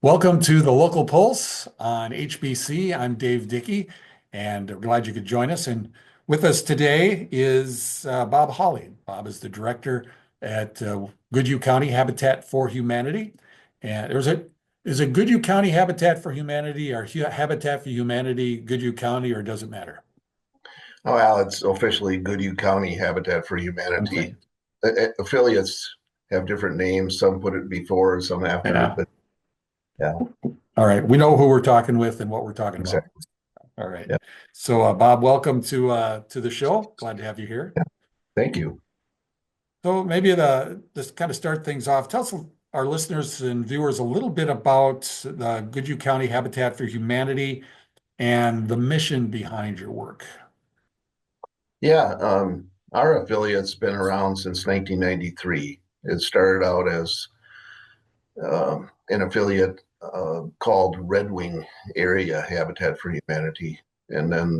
Welcome to the Local Pulse on HBC. I'm Dave Dicke, and I'm glad you could join us. And with us today is Bob Hawley. Bob is the director at Goodhue County Habitat for Humanity. And is it Goodhue County Habitat for Humanity or Habitat for Humanity, Goodhue County, or does it matter? Oh, Al, it's officially Goodhue County Habitat for Okay. Humanity. Affiliates have different names. Some put it before, some after, Yeah. but yeah, All right. We know who we're talking with and what we're talking about. exactly. All right. Yeah, So, Bob, welcome to the show. Glad to have you here. yeah. Thank you. So maybe just kind of start things off. Tell us, our listeners and viewers a little bit about the Goodhue County Habitat for Humanity and the mission behind your work. Yeah, our affiliate's been around since 1993. It started out as an affiliate called Red Wing Area Habitat for Humanity, and then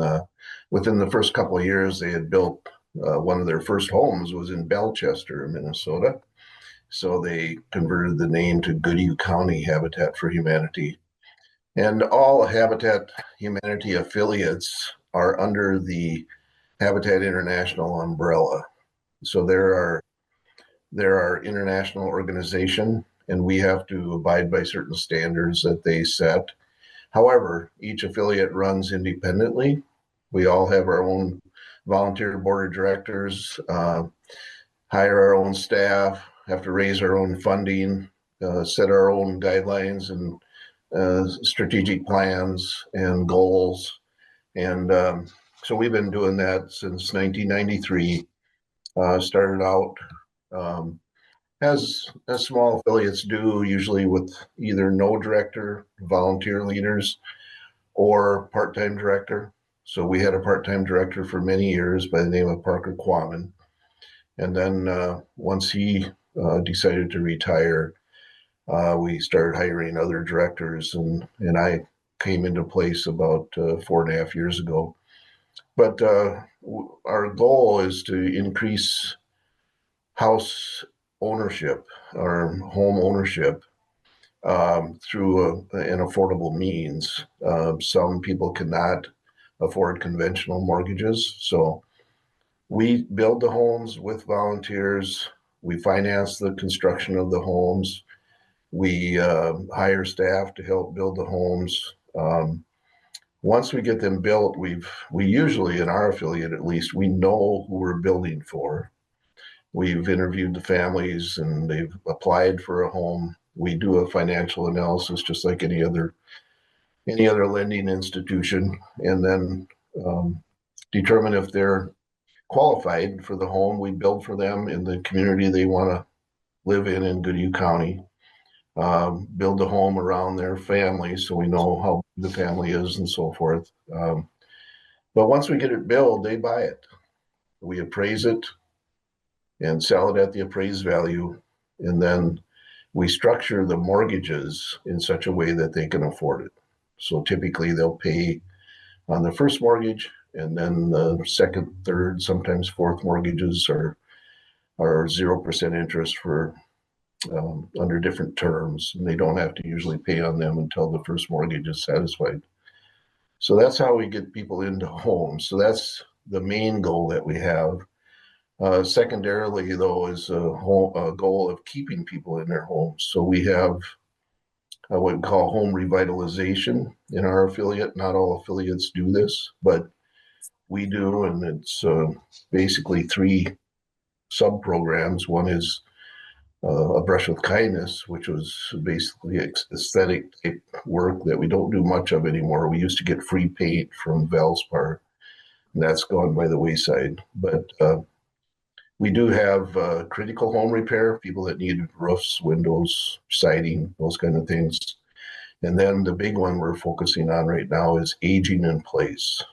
within the first couple of years, they had built one of their first homes was in Belchester, Minnesota. So they converted the name to Goodhue County Habitat for Humanity. And all Habitat Humanity affiliates are under the Habitat International umbrella. So there are international organization, and we have to abide by certain standards that they set. However, each affiliate runs independently. We all have our own volunteer board of directors, hire our own staff, have to raise our own funding, set our own guidelines and strategic plans and goals. And so we've been doing that since 1993. Started out um, as small affiliates do, usually with either no director, volunteer leaders, or part-time director. So we had a part-time director for many years by the name of Parker Quammen. And then once he decided to retire, we started hiring other directors, and I came into place about 4.5 years ago. But our goal is to increase house ownership or home ownership through an affordable means. Some people cannot afford conventional mortgages, so we build the homes with volunteers. We finance the construction of the homes. We hire staff to help build the homes. Once we get them built, we usually, in our affiliate at least, we know who we're building for. We've interviewed the families and they've applied for a home. We do a financial analysis just like any other lending institution, and then determine if they're qualified for the home. We build for them in the community they want to live in Goodhue County. Build a home around their family so we know how the family is and so forth. But once we get it built, they buy it. We appraise it and sell it at the appraised value. And then we structure the mortgages in such a way that they can afford it. So typically they'll pay on the first mortgage, and then the second, third, sometimes fourth mortgages are 0% interest for under different terms, and they don't have to usually pay on them until the first mortgage is satisfied. So that's how we get people into homes. So that's the main goal that we have. Secondarily, though, is a goal of keeping people in their homes. So we have what we call home revitalization in our affiliate. Not all affiliates do this, but we do, and it's basically three sub programs. One is A Brush with Kindness, which was basically aesthetic type work that we don't do much of anymore. We used to get free paint from Valspar, and that's gone by the wayside. But we do have critical home repair, people that need roofs, windows, siding, those kind of things. And then the big one we're focusing on right now is aging in place.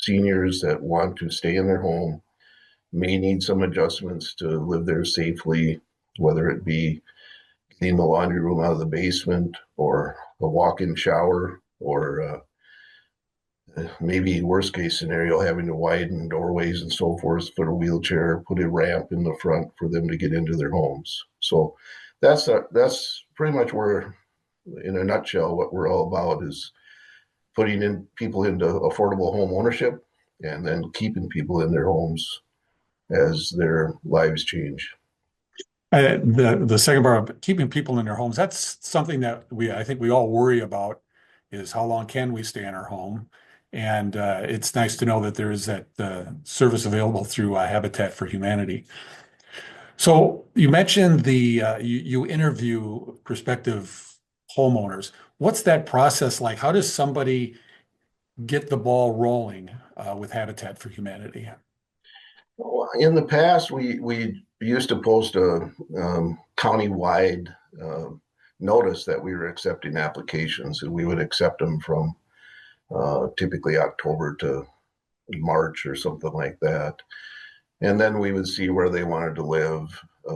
Seniors that want to stay in their home may need some adjustments to live there safely, whether it be getting the laundry room out of the basement or a walk-in shower, or maybe worst case scenario, having to widen doorways and so forth, put a wheelchair, put a ramp in the front for them to get into their homes. So that's pretty much where in a nutshell, what we're all about is putting in people into affordable home ownership and then keeping people in their homes as their lives change. The second part of keeping people in their homes, that's something that I think we all worry about is how long can we stay in our home? And it's nice to know that there is that service available through Habitat for Humanity. So you mentioned you interview prospective homeowners. What's that process like? How does somebody get the ball rolling with Habitat for Humanity? In the past, we used to post a county-wide notice that we were accepting applications, and we would accept them from typically October to March or something like that. And then we would see where they wanted to live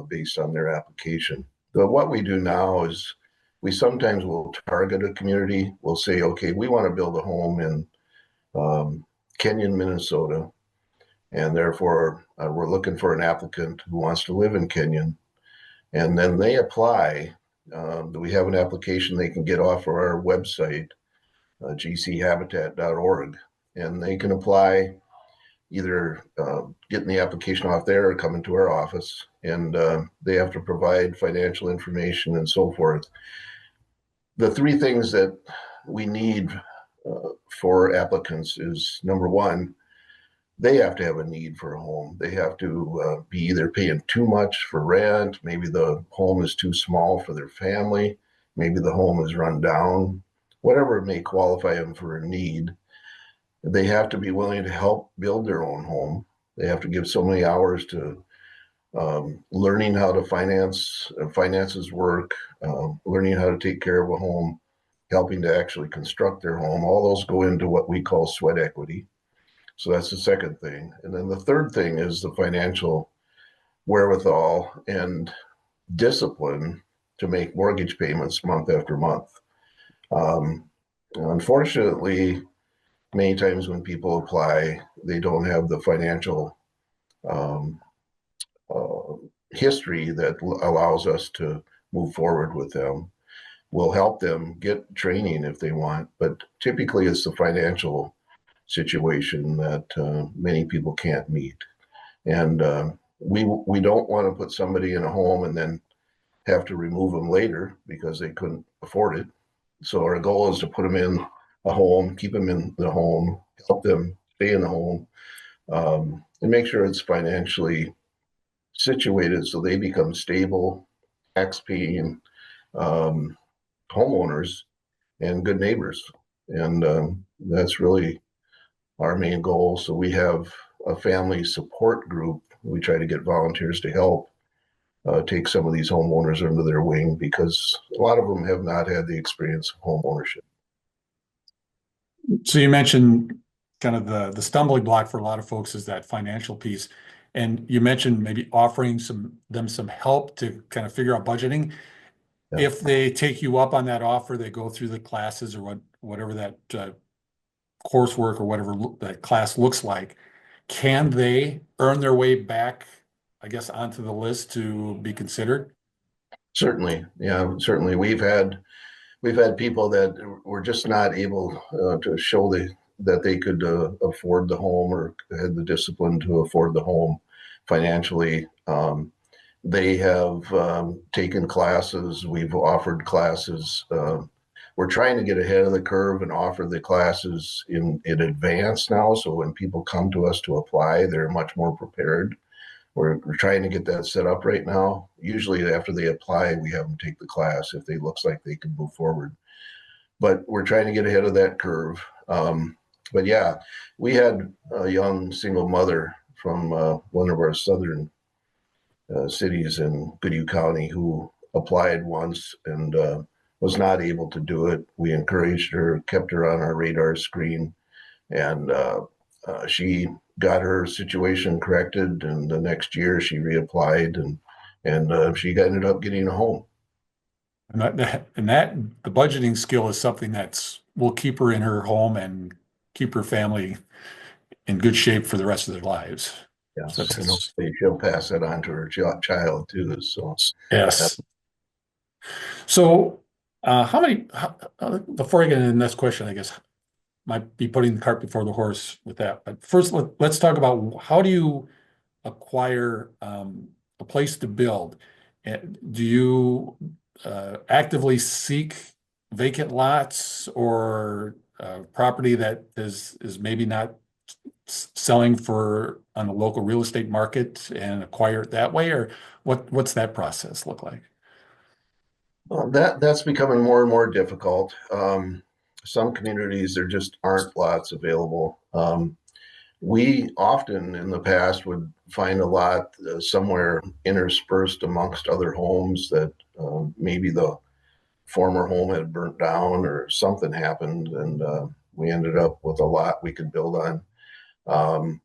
based on their application. But what we do now is we sometimes will target a community. We'll say, okay, we want to build a home in Kenyon, Minnesota, and therefore we're looking for an applicant who wants to live in Kenyon. And then they apply. We have an application they can get off of our website, gchabitat.org, and they can apply either getting the application off there or coming to our office, and they have to provide financial information and so forth. The three things that we need for applicants is, number one, they have to have a need for a home. They have to be either paying too much for rent, maybe the home is too small for their family, maybe the home is run down, whatever may qualify them for a need. They have to be willing to help build their own home. They have to give so many hours to learning how to finances work, learning how to take care of a home, helping to actually construct their home. All those go into what we call sweat equity. So that's the second thing. And then the third thing is the financial wherewithal and discipline to make mortgage payments month after month. Unfortunately, many times when people apply, they don't have the financial um, history that allows us to move forward with them. We'll help them get training if they want, but typically it's the financial situation that many people can't meet. And we don't want to put somebody in a home and then have to remove them later because they couldn't afford it. So our goal is to put them in a home, keep them in the home, help them stay in the home, and make sure it's financially situated so they become stable, tax-paying um, homeowners and good neighbors. And that's really our main goal. So we have a family support group. We try to get volunteers to help take some of these homeowners under their wing because a lot of them have not had the experience of home ownership. So you mentioned kind of the stumbling block for a lot of folks is that financial piece. And you mentioned maybe offering them some help to kind of figure out budgeting. Yeah. If they take you up on that offer, they go through the classes or whatever that coursework or whatever that class looks like, can they earn their way back, I guess, onto the list to be considered? Certainly, yeah, certainly. We've had people that were just not able to show that they could afford the home or had the discipline to afford the home financially. They have taken classes. We've offered classes. We're trying to get ahead of the curve and offer the classes in advance now. So when people come to us to apply, they're much more prepared. We're trying to get that set up right now. Usually after they apply, we have them take the class if they looks like they can move forward. But we're trying to get ahead of that curve. But yeah, we had a young single mother from one of our southern cities in Goodhue County who applied once and was not able to do it. We encouraged her, kept her on our radar screen, and she got her situation corrected. And the next year she reapplied, and she ended up getting a home. And that the budgeting skill is something that's will keep her in her home and keep her family in good shape for the rest of their lives. So Yes, and that's hopefully she'll pass that on to her child too. So yes. So How many, before I get into the next question, I guess might be putting the cart before the horse with that. But first, let's talk about how do you acquire a place to build? Do you actively seek vacant lots or property that is maybe not selling for on the local real estate market and acquire it that way, or what's that process look like? Well, that's becoming more and more difficult. Some communities there just aren't lots available. We often in the past would find a lot somewhere interspersed amongst other homes that maybe the former home had burnt down or something happened, and we ended up with a lot we could build on. Um,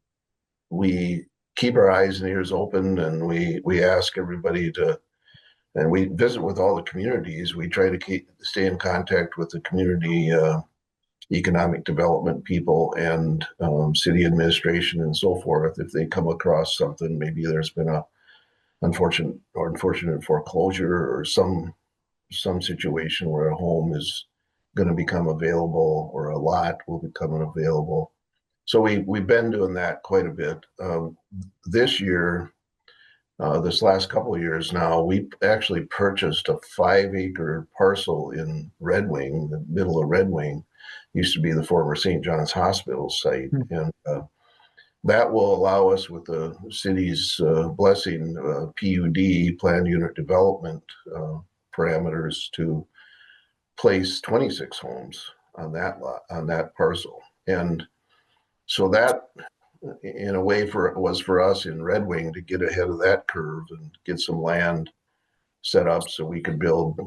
we keep our eyes and ears open, and we ask everybody to, and we visit with all the communities. We try to stay in contact with the community economic development people and city administration and so forth. If they come across something, maybe there's been a unfortunate foreclosure or some situation where a home is going to become available or a lot will become available. So we've been doing that quite a bit. This year, this last couple of years now, we actually purchased a 5 acre parcel in Red Wing, the middle of Red Wing. Used to be the former St. John's Hospital site, Hmm. and that will allow us, with the city's blessing, PUD, planned unit development parameters, to place 26 homes on that lot, on that parcel. And so that, in a way, was for us in Red Wing to get ahead of that curve and get some land set up so we could build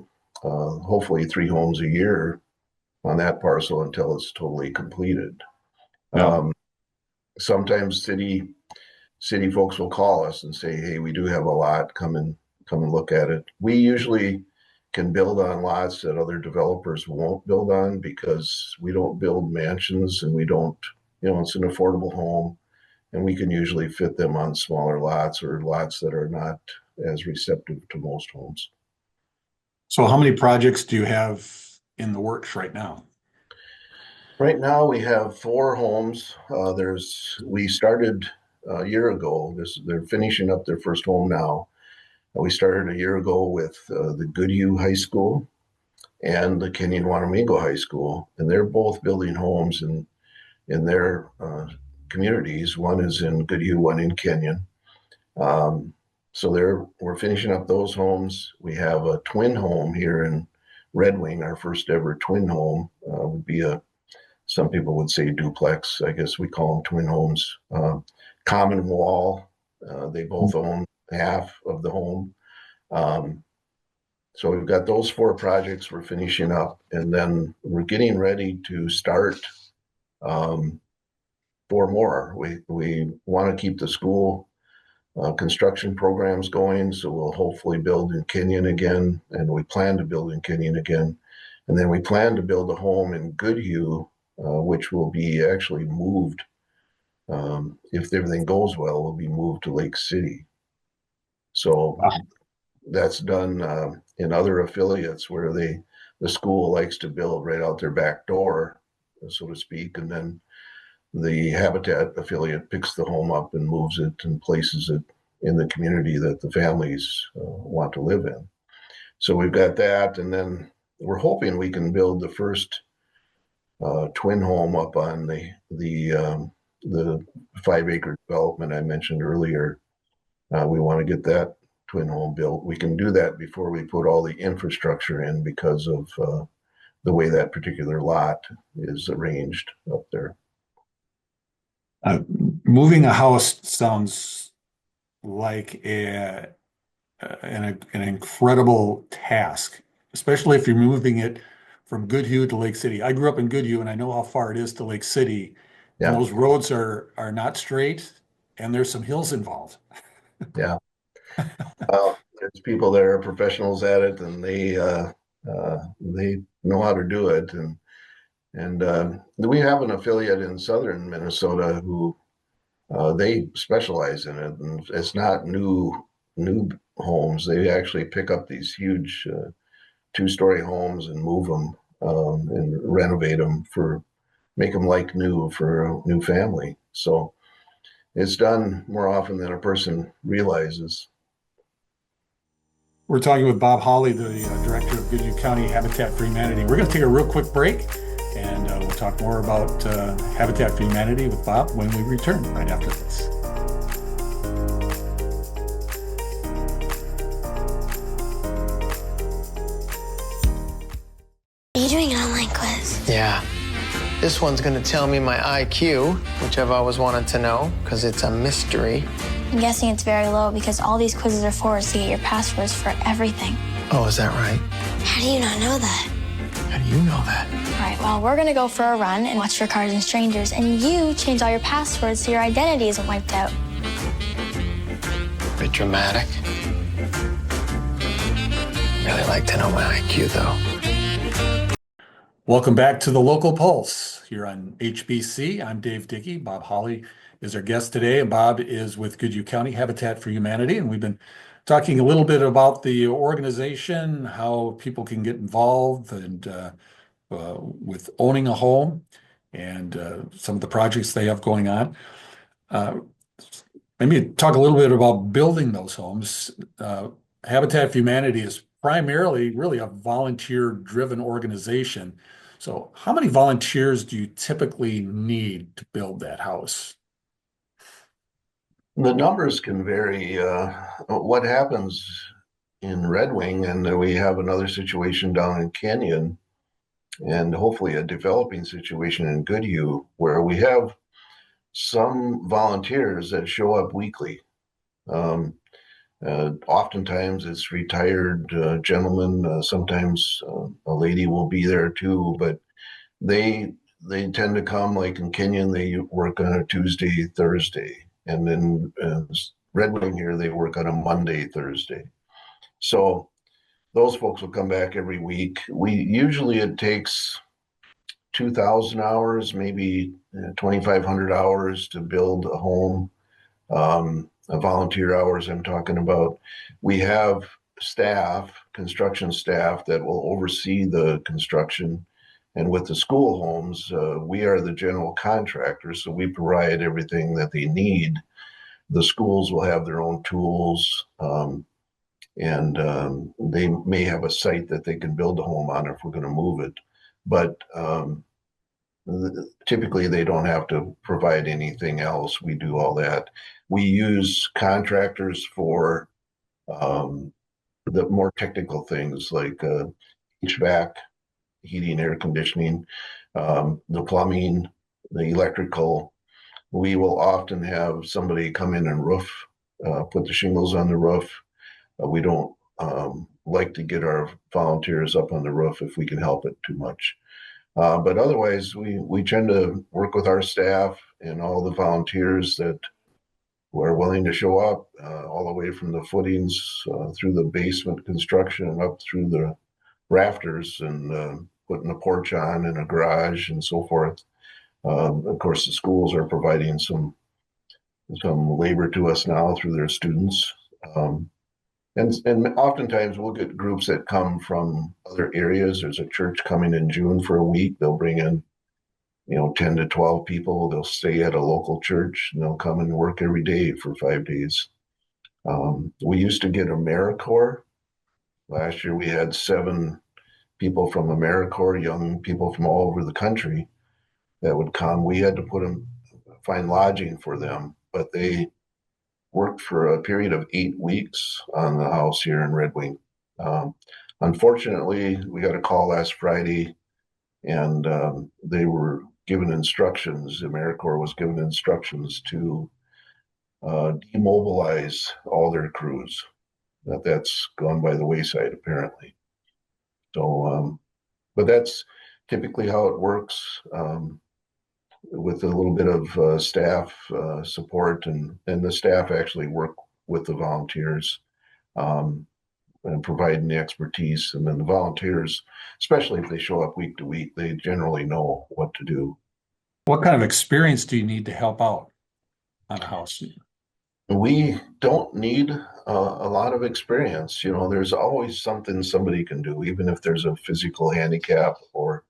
hopefully 3 homes a year on that parcel until it's totally completed. Yeah. Sometimes city folks will call us and say, "Hey, we do have a lot. Come and look at it." We usually can build on lots that other developers won't build on because we don't build mansions and we don't, it's an affordable home, and we can usually fit them on smaller lots or lots that are not as receptive to most homes. So how many projects do you have in the works right now? Right now, we have 4 homes. We started a year ago. They're finishing up their first home now. We started a year ago with the Goodhue High School and the Kenyon Wanamingo High School, and they're both building homes in their communities. One is in Goodhue, one in Kenyon. So we're finishing up those homes. We have a twin home here in Red Wing. Our first ever twin home would be some people would say duplex. I guess we call them twin homes. Common wall. They both own half of the home. Um, so we've got those 4 projects we're finishing up, and then we're getting ready to start um, 4 more. We want to keep the school construction programs going, so we'll hopefully build in Kenyon again, and we plan to build in Kenyon again. And then we plan to build a home in Goodhue, which will be actually moved. If everything goes well, will be moved to Lake City. So Wow. that's done in other affiliates where the school likes to build right out their back door, so to speak, and then the Habitat affiliate picks the home up and moves it and places it in the community that the families want to live in. So we've got that, and then we're hoping we can build the first twin home up on the 5 acre development I mentioned earlier. We want to get that twin home built. We can do that before we put all the infrastructure in because of the way that particular lot is arranged up there. Uh, Moving a house sounds like an incredible task, especially if you're moving it from Goodhue to Lake City. I grew up in Goodhue and I know how far it is to Lake City, and Yeah, those roads are not straight, and there's some hills involved. yeah. There's people that are professionals at it, and they know how to do it. And we have an affiliate in southern Minnesota who they specialize in it, and it's not new homes. They actually pick up these huge two-story homes and move them and renovate them make them like new for a new family. So it's done more often than a person realizes. We're talking with Bob Hawley, the director of Goodhue County Habitat for Humanity. We're going to take a real quick break, and we'll talk more about Habitat for Humanity with Bob when we return right after this. Are you doing an online quiz? Yeah. This one's going to tell me my IQ, which I've always wanted to know because it's a mystery. I'm guessing it's very low because all these quizzes are forwards to get your passwords for everything. Oh, is that right? How do you not know that? How do you know that? All right, well, we're gonna go for a run and watch for Cars and Strangers, and you change all your passwords so your identity isn't wiped out. Bit dramatic. Really like to know my IQ, though. Welcome back to the Local Pulse here on HBC. I'm Dave Dicke. Bob Hawley is our guest today, and Bob is with Goodhue County Habitat for Humanity. And we've been talking a little bit about the organization, how people can get involved, and with owning a home, and some of the projects they have going on. Maybe talk a little bit about building those homes. Habitat for Humanity is primarily really a volunteer-driven organization. So how many volunteers do you typically need to build that house? The numbers can vary. What happens in Red Wing, and we have another situation down in Kenyon, and hopefully a developing situation in Goodhue, where we have some volunteers that show up weekly. Oftentimes it's retired gentlemen. Sometimes a lady will be there too, but they tend to come. Like in Kenyon, they work on a Tuesday, Thursday, and then Red Wing here, they work on a Monday, Thursday. So those folks will come back every week. It takes 2,000 hours, maybe 2,500 hours to build a home. Volunteer hours I'm talking about. We have construction staff that will oversee the construction. And with the school homes, we are the general contractor, so we provide everything that they need. The schools will have their own tools, and they may have a site that they can build a home on if we're going to move it. But typically they don't have to provide anything else. We do all that. We use contractors for the more technical things like HVAC, heating, air conditioning, the plumbing, the electrical. We will often have somebody come in and put the shingles on the roof. We don't like to get our volunteers up on the roof if we can help it too much. But otherwise, we tend to work with our staff and all the volunteers who are willing to show up, all the way from the footings through the basement construction and up through the rafters and putting a porch on and a garage and so forth. Of course, the schools are providing some labor to us now through their students. And oftentimes we'll get groups that come from other areas. There's a church coming in June for a week. They'll bring in, 10 to 12 people. They'll stay at a local church and they'll come and work every day for 5 days. We used to get AmeriCorps. Last year we had 7 people from AmeriCorps, young people from all over the country that would come. We had to find lodging for them, but they worked for a period of 8 weeks on the house here in Red Wing. Unfortunately, we got a call last Friday, and they were given instructions. AmeriCorps was given instructions to demobilize all their crews. That's gone by the wayside, apparently. So, but that's typically how it works. With a little bit of staff support, and the staff actually work with the volunteers and providing the expertise. And then the volunteers, especially if they show up week to week, they generally know what to do. What kind of experience do you need to help out on a house? We don't need a lot of experience. There's always something somebody can do, even if there's a physical handicap or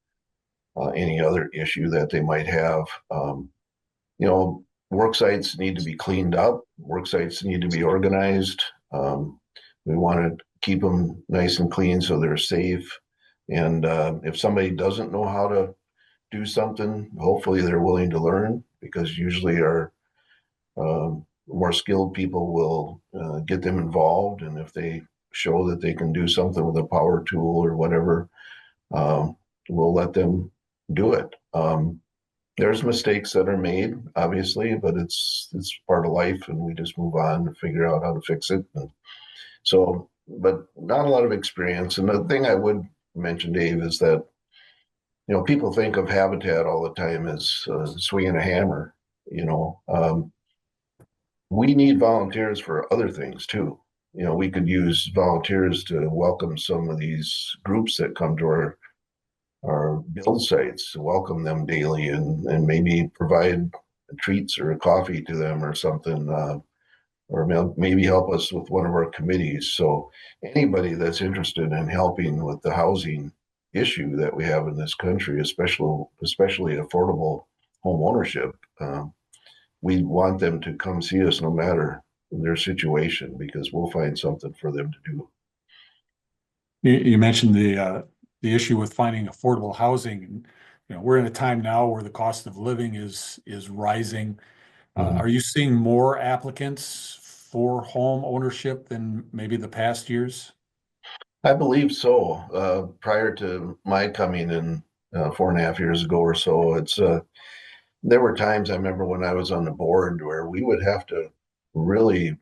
any other issue that they might have. You know, Work sites need to be cleaned up. Work sites need to be organized. We want to keep them nice and clean so they're safe. And if somebody doesn't know how to do something, hopefully they're willing to learn, because usually our more skilled people will get them involved. And if they show that they can do something with a power tool or whatever, we'll let them do it. There's mistakes that are made, obviously, but it's part of life, and we just move on and figure out how to fix it. And so, but not a lot of experience. And the thing I would mention, Dave, is that people think of Habitat all the time as swinging a hammer. We need volunteers for other things too. We could use volunteers to welcome some of these groups that come to our build sites, welcome them daily, and maybe provide treats or coffee to them or something, or maybe help us with one of our committees. So anybody that's interested in helping with the housing issue that we have in this country, especially affordable home ownership, we want them to come see us no matter their situation, because we'll find something for them to do. You mentioned the issue with finding affordable housing. We're in a time now where the cost of living is rising. Are you seeing more applicants for home ownership than maybe the past years? I believe so. Prior to my coming in 4.5 years ago or so, there were times I remember when I was on the board where we would have to really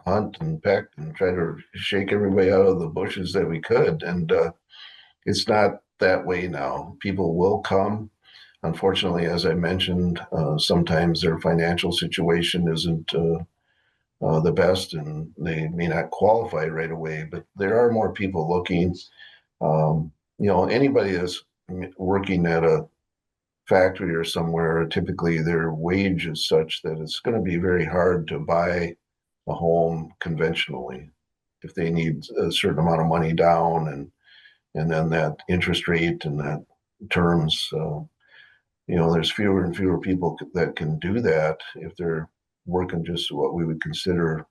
hunt and peck and try to shake everybody out of the bushes that we could. And it's not that way now. People will come. Unfortunately, as I mentioned, sometimes their financial situation isn't the best, and they may not qualify right away, but there are more people looking. Anybody that's working at a factory or somewhere, typically their wage is such that it's going to be very hard to buy a home conventionally if they need a certain amount of money down, and then that interest rate and that terms. There's fewer and fewer people that can do that if they're working just what we would consider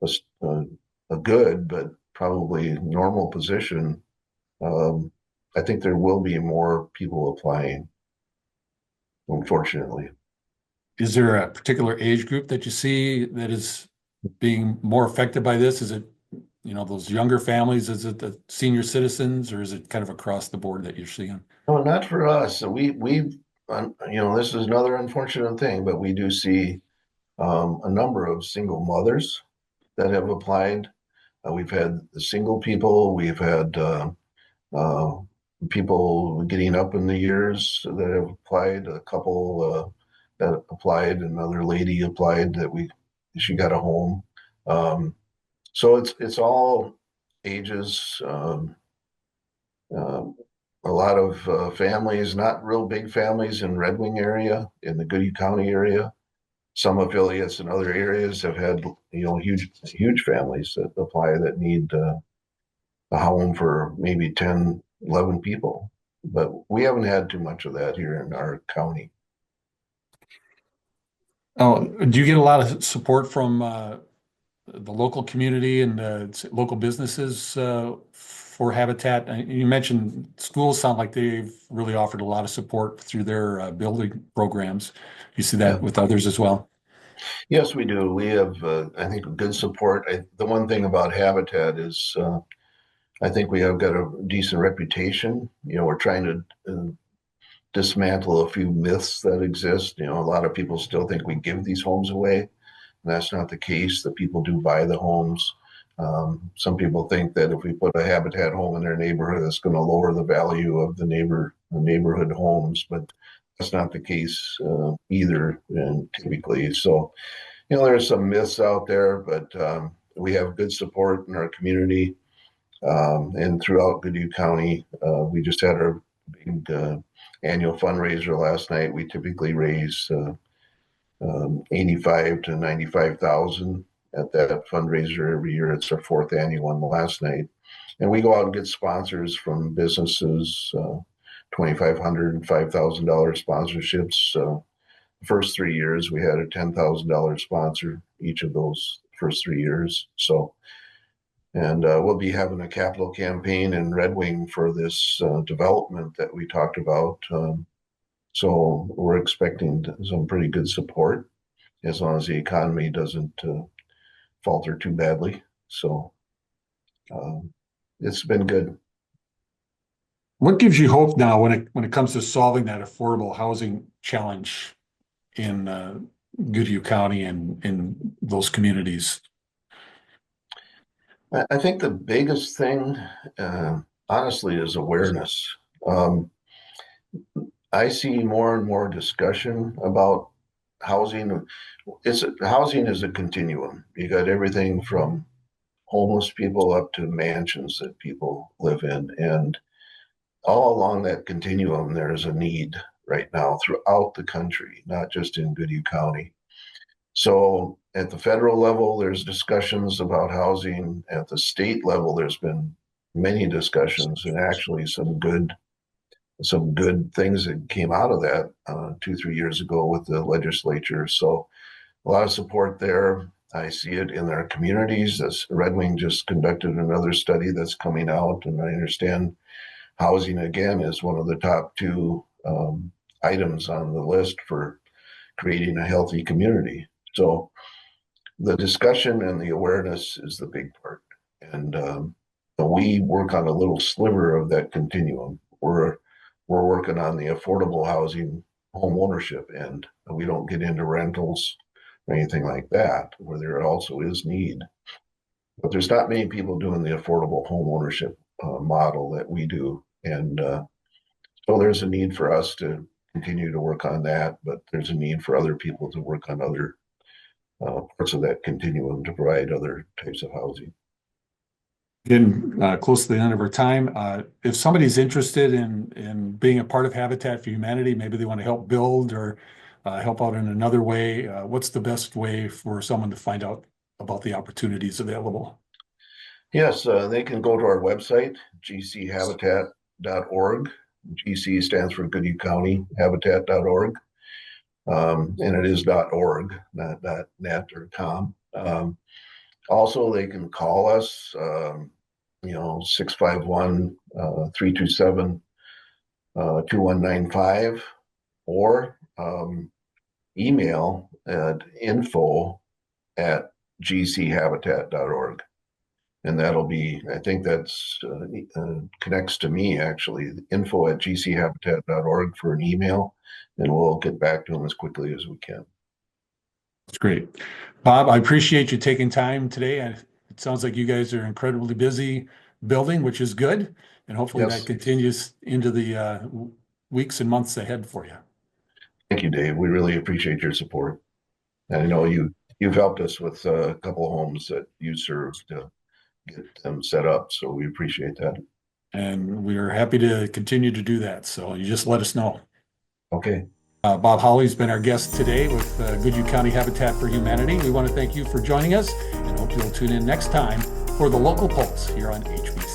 a good but probably normal position. I think there will be more people applying, unfortunately. Is there a particular age group that you see that is being more affected by this? Is it, those younger families? Is it the senior citizens, or is it kind of across the board that you're seeing? No, not for us. This is another unfortunate thing, but we do see a number of single mothers that have applied. We've had the single people. We've had uh, people getting up in the years that have applied. A couple that applied. Another lady applied she got a home. So it's all ages. Um, a lot of families, not real big families in Red Wing area, in the Goodhue County area. Some affiliates in other areas have had, huge families that apply that need a home for maybe 10, 11 people. But we haven't had too much of that here in our county. Oh, do you get a lot of support from the local community and local businesses for Habitat? And you mentioned schools sound like they've really offered a lot of support through their building programs. You see that Yeah. with others as well? Yes, we do. We have, I think, good support. The one thing about Habitat is I think we have got a decent reputation. We're trying to dismantle a few myths that exist. A lot of people still think we give these homes away. And that's not the case. The people do buy the homes. Some people think that if we put a Habitat home in their neighborhood, it's going to lower the value of the neighborhood homes, but that's not the case either, and typically. So, there's some myths out there, but we have good support in our community and throughout Goodhue County. We just had our big annual fundraiser last night. We typically raise 85 to 95,000 at that fundraiser every year. It's our fourth annual one last night. And we go out and get sponsors from businesses, $2,500 and $5,000 sponsorships. The first 3 years, we had a $10,000 sponsor each of those first 3 years. So, and we'll be having a capital campaign in Red Wing for this development that we talked about. So we're expecting some pretty good support as long as the economy doesn't falter too badly. So it's been good. What gives you hope now when it comes to solving that affordable housing challenge in Goodhue County and in those communities? I think the biggest thing, honestly, is awareness. I see more and more discussion about housing. Housing is a continuum. You got everything from homeless people up to mansions that people live in, and all along that continuum, there's a need right now throughout the country, not just in Goodhue County. So at the federal level, there's discussions about housing. At the state level, there's been many discussions, and actually some good things that came out of that 2-3 years ago with the legislature. So a lot of support there. I see it in their communities. As Red Wing just conducted another study that's coming out, and I understand housing again is one of the top two items on the list for creating a healthy community. So the discussion and the awareness is the big part. And we work on a little sliver of that continuum. We're working on the affordable housing home ownership end. We don't get into rentals or anything like that, where there also is need. But there's not many people doing the affordable home ownership model that we do. And so there's a need for us to continue to work on that, but there's a need for other people to work on other parts of that continuum to provide other types of housing. Getting close to the end of our time. If somebody's interested in being a part of Habitat for Humanity, maybe they want to help build or help out in another way, what's the best way for someone to find out about the opportunities available? Yes, they can go to our website, gchabitat.org. GC stands for Goodhue County Habitat.org. And it is .org, not .net or .com. Also, they can call us, 651-327-2195, or email at info@gchabitat.org. And that'll be, I think that's connects to me actually, info@gchabitat.org for an email, and we'll get back to them as quickly as we can. That's great. Bob, I appreciate you taking time today. And it sounds like you guys are incredibly busy building, which is good. And hopefully Yes. that continues into the weeks and months ahead for you. Thank you, Dave. We really appreciate your support. And I know you've helped us with a couple of homes that you served to get them set up. So we appreciate that. And we are happy to continue to do that. So you just let us know. Okay. Bob Hawley's been our guest today with Goodhue County Habitat for Humanity. We want to thank you for joining us and hope you'll tune in next time for the Local Pulse here on HBC.